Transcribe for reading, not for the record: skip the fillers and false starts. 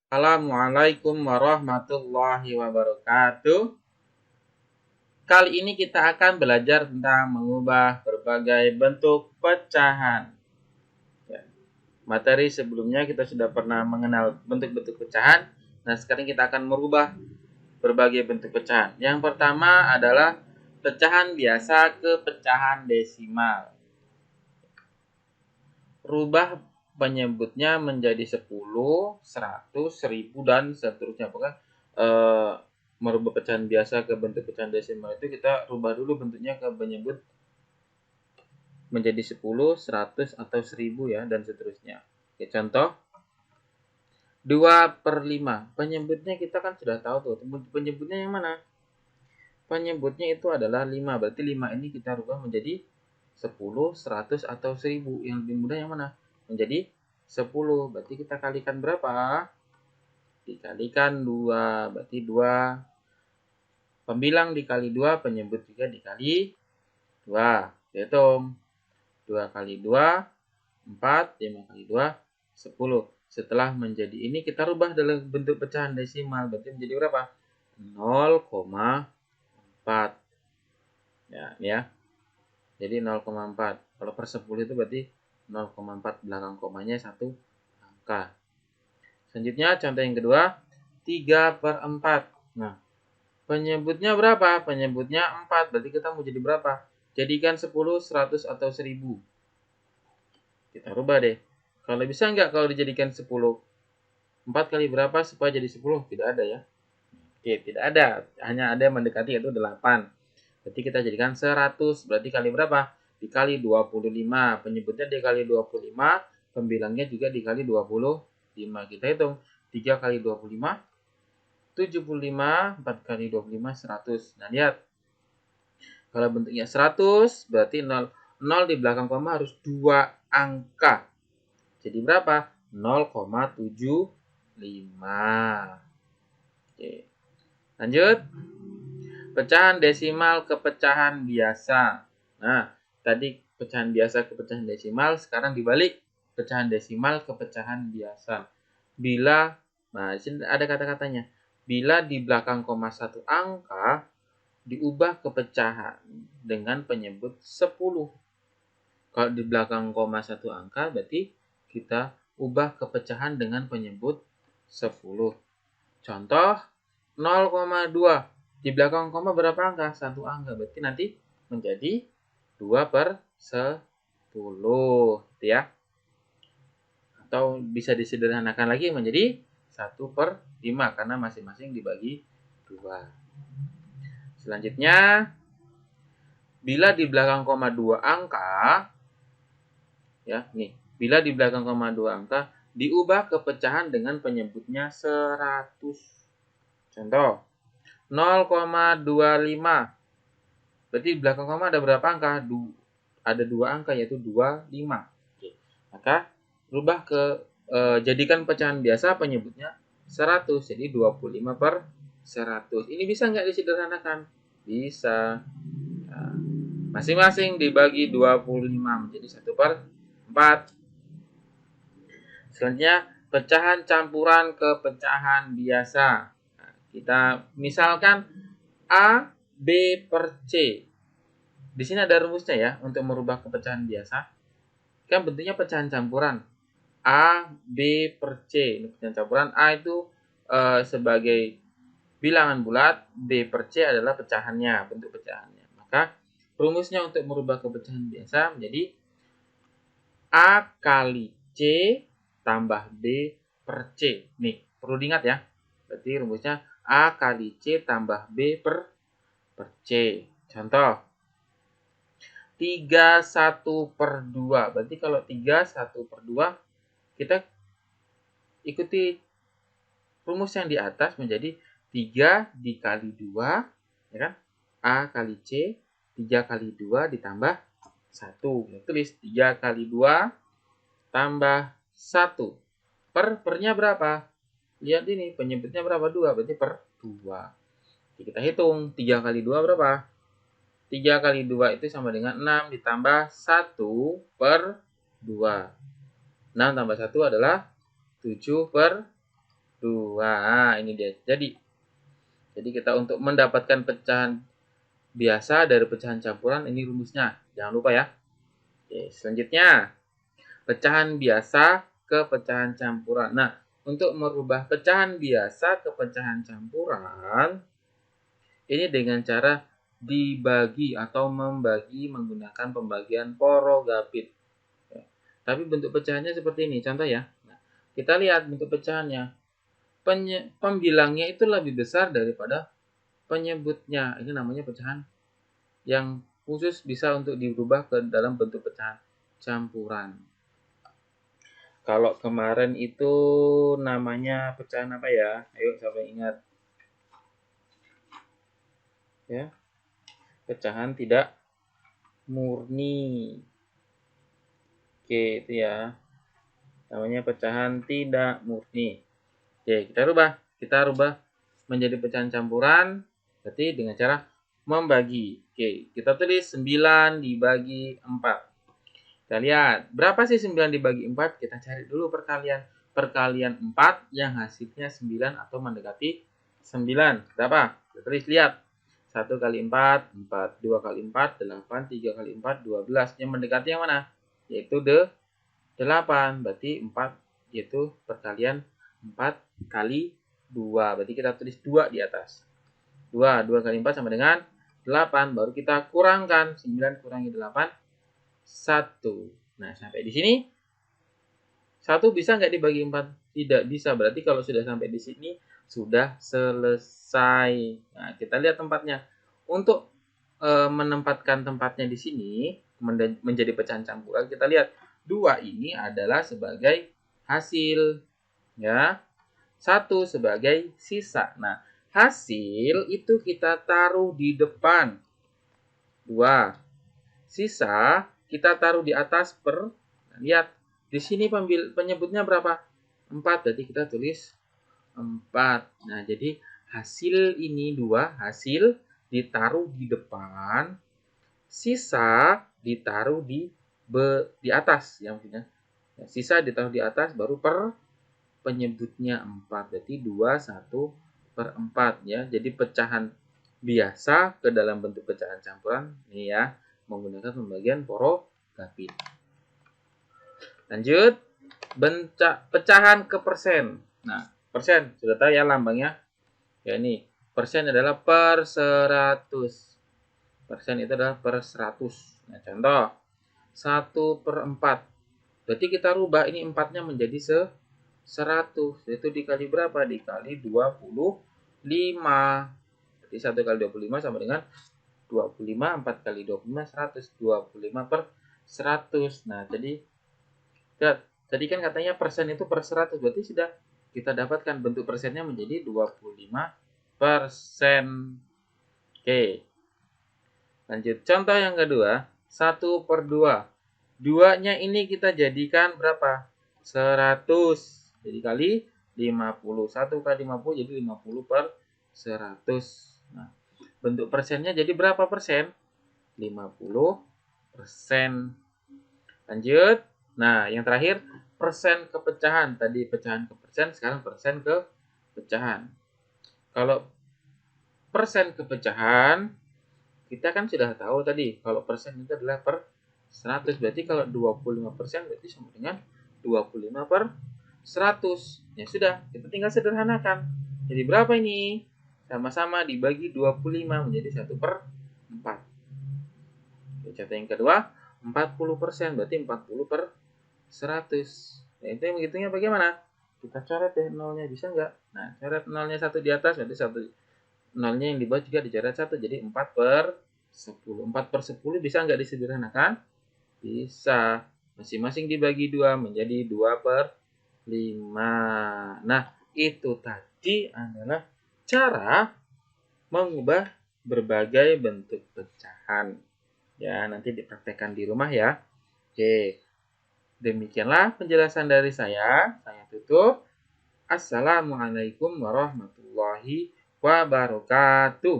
Assalamualaikum warahmatullahi wabarakatuh. Kali ini kita akan belajar tentang mengubah berbagai bentuk pecahan. Ya, materi sebelumnya kita sudah pernah mengenal bentuk-bentuk pecahan. Nah, sekarang kita akan merubah berbagai bentuk pecahan. Yang pertama adalah pecahan biasa ke pecahan desimal. Rubah penyebutnya menjadi 10, 100, 1000 dan seterusnya. Pokoknya merubah pecahan biasa ke bentuk pecahan desimal itu kita rubah dulu bentuknya ke penyebut menjadi 10, 100 atau 1000 ya dan seterusnya. Oke, contoh 2/5. Penyebutnya kita kan sudah tahu tuh. Penyebutnya yang mana? Penyebutnya itu adalah 5. Berarti 5 ini kita rubah menjadi 10, 100 atau 1000. Yang lebih mudah yang mana? Menjadi 10. Berarti kita kalikan berapa? Dikalikan 2. Berarti 2. Pembilang dikali 2, penyebut juga dikali 2. Hitung. 2 kali 2, 4. 5 kali 2, 10. Setelah menjadi ini, kita rubah dalam bentuk pecahan desimal. Berarti menjadi berapa? 0,4. Ya, ini ya. Jadi 0,4. Kalau per 10 itu berarti 0,4 belakang komanya 1 angka. Selanjutnya contoh yang kedua 3/4. Nah, penyebutnya berapa? Penyebutnya 4. Berarti kita mau jadi berapa? Jadikan 10, 100 atau 1000. Kita rubah deh. Kalau bisa enggak kalau dijadikan 10? 4 kali berapa supaya jadi 10? Tidak ada ya. Oke, tidak ada. Hanya ada yang mendekati yaitu 8. Berarti kita jadikan 100. Berarti kali berapa? Dikali 25. Penyebutnya dikali 25. Pembilangnya juga dikali 25. Kita hitung. 3 kali 25. 75. 4 kali 25. 100. Nah, lihat. Kalau bentuknya 100, berarti 0. 0 di belakang koma harus 2 angka. Jadi berapa? 0,75. Oke. Lanjut. Pecahan desimal ke pecahan biasa. Nah, tadi pecahan biasa ke pecahan desimal, sekarang dibalik pecahan desimal ke pecahan biasa. Bila, nah di sini ada kata-katanya. Bila di belakang koma 1 angka diubah ke pecahan dengan penyebut 10. Kalau di belakang koma 1 angka berarti kita ubah ke pecahan dengan penyebut 10. Contoh 0,2. Di belakang koma berapa angka? 1 angka. Berarti nanti menjadi 2/10. Gitu ya. Atau bisa disederhanakan lagi menjadi 1/5 karena masing-masing dibagi 2. Selanjutnya, bila di belakang koma 2 angka, ya, nih, bila di belakang koma 2 angka diubah ke pecahan dengan penyebutnya 100. Contoh 0,25. Berarti di belakang koma ada berapa angka? Ada 2 angka yaitu 25. Oke. Maka rubah ke jadikan pecahan biasa penyebutnya 100. Jadi 25/100. Ini bisa nggak disederhanakan? Bisa. Nah, masing-masing dibagi 25 menjadi 1/4. Selanjutnya pecahan campuran ke pecahan biasa. Nah, kita misalkan A, B per C. Di sini ada rumusnya ya untuk merubah ke pecahan biasa. Kan bentuknya pecahan campuran. A, B per C. Ini pecahan campuran. A itu sebagai bilangan bulat, B per C adalah pecahannya, bentuk pecahannya. Maka rumusnya untuk merubah ke pecahan biasa menjadi A kali C tambah B per C. Nih, perlu diingat ya. Berarti rumusnya A kali C tambah B per C. Contoh 31/2. Berarti kalau 31/2 kita ikuti rumus yang di atas menjadi 3 dikali 2, ya kan? A kali C, 3 kali 2 ditambah 1. Kita tulis 3 kali 2 tambah 1. Pernya berapa? Lihat ini, penyebutnya berapa? 2, berarti per 2. Jadi kita hitung, 3 kali 2 berapa? 3 kali 2 itu sama dengan 6 ditambah 1/2. 6 tambah 1 adalah 7/2. 2. Ini dia. Jadi kita untuk mendapatkan pecahan biasa dari pecahan campuran, ini rumusnya. Jangan lupa ya. Oke, selanjutnya, pecahan biasa ke pecahan campuran. Nah, untuk merubah pecahan biasa ke pecahan campuran, ini dengan cara dibagi atau membagi menggunakan pembagian Porogapit. Tapi bentuk pecahannya seperti ini, contoh ya. Nah, kita lihat bentuk pecahannya. Pembilangnya itu lebih besar daripada penyebutnya. Ini namanya pecahan yang khusus bisa untuk dirubah ke dalam bentuk pecahan campuran. Kalau kemarin itu namanya pecahan apa ya? Ayo siapa yang ingat? Ya, pecahan tidak murni. Oke, itu ya. Namanya pecahan tidak murni. Oke, kita rubah menjadi pecahan campuran, berarti dengan cara membagi. Oke, kita tulis 9 dibagi 4. Kita lihat, berapa sih 9 dibagi 4? Kita cari dulu perkalian. Perkalian 4 yang hasilnya 9 atau mendekati 9. Berapa? Kita tulis, lihat. 1 kali 4, 4. 2 kali 4, 8. 3 kali 4, 12. Yang mendekati yang mana? Yaitu 8. Berarti 4, yaitu perkalian 4 kali 2. Berarti kita tulis 2 di atas. 2 kali 4 sama dengan 8. Baru kita kurangkan. 9 kurangi 8. 1. Nah, sampai di sini 1 bisa nggak dibagi 4? Tidak bisa. Berarti kalau sudah sampai di sini sudah selesai. Nah, kita lihat tempatnya. Untuk menempatkan tempatnya di sini menjadi pecahan campuran, kita lihat 2 ini adalah sebagai hasil, ya. 1 sebagai sisa. Nah, hasil itu kita taruh di depan. 2. Sisa kita taruh di atas per. Nah, lihat, di sini penyebutnya berapa? 4, berarti kita tulis 4. Nah, jadi hasil ini 2, hasil ditaruh di depan, sisa ditaruh di atas, yang punya. Sisa ditaruh di atas, baru per penyebutnya 4, berarti 2, 1 per 4 ya. Jadi pecahan biasa ke dalam bentuk pecahan campuran ini ya, menggunakan pembagian Porogapit. Lanjut, pecahan ke persen. Nah, persen sudah tahu ya lambangnya. Ya, ini persen adalah per 100. Persen itu adalah per 100. Nah, contoh 1 per 4. Berarti kita rubah ini 4-nya menjadi 100. Itu dikali berapa? Dikali 25. Berarti 1 kali 25 sama dengan 25. 4 kali 25, 100. 25 per 100. Nah, jadi tadi kan katanya persen itu per 100. Berarti sudah kita dapatkan bentuk persennya menjadi 25%. Oke. Lanjut. Contoh yang kedua. 1 per 2. 2-nya ini kita jadikan berapa? 100. Jadi kali 50. 1 kali 50 jadi 50 per 100. Nah, bentuk persennya jadi berapa persen? 50%. Lanjut. Nah, yang terakhir persen ke pecahan. Tadi pecahan ke persen, sekarang persen ke pecahan. Kalau persen ke pecahan, kita kan sudah tahu tadi, kalau persen itu adalah per 100. Berarti kalau 25% berarti sama dengan 25 per 100. Ya sudah, kita tinggal sederhanakan. Jadi berapa ini? Sama-sama dibagi 25 menjadi 1 per 4. Contoh yang kedua, 40%. Berarti 40 per 100. Nah, itu yang menghitungnya bagaimana? Kita coret ya nolnya, bisa nggak? Nah, coret nolnya 1 di atas, berarti 1 nolnya yang di bawah juga dicoret 1. Jadi 4 per 10. 4 per 10 bisa nggak disederhanakan? Bisa. Masing-masing dibagi 2 menjadi 2 per 5. Nah, itu tadi adalah cara mengubah berbagai bentuk pecahan. Ya, nanti dipraktekkan di rumah ya. Oke. Demikianlah penjelasan dari saya. Saya tutup. Assalamualaikum warahmatullahi wabarakatuh.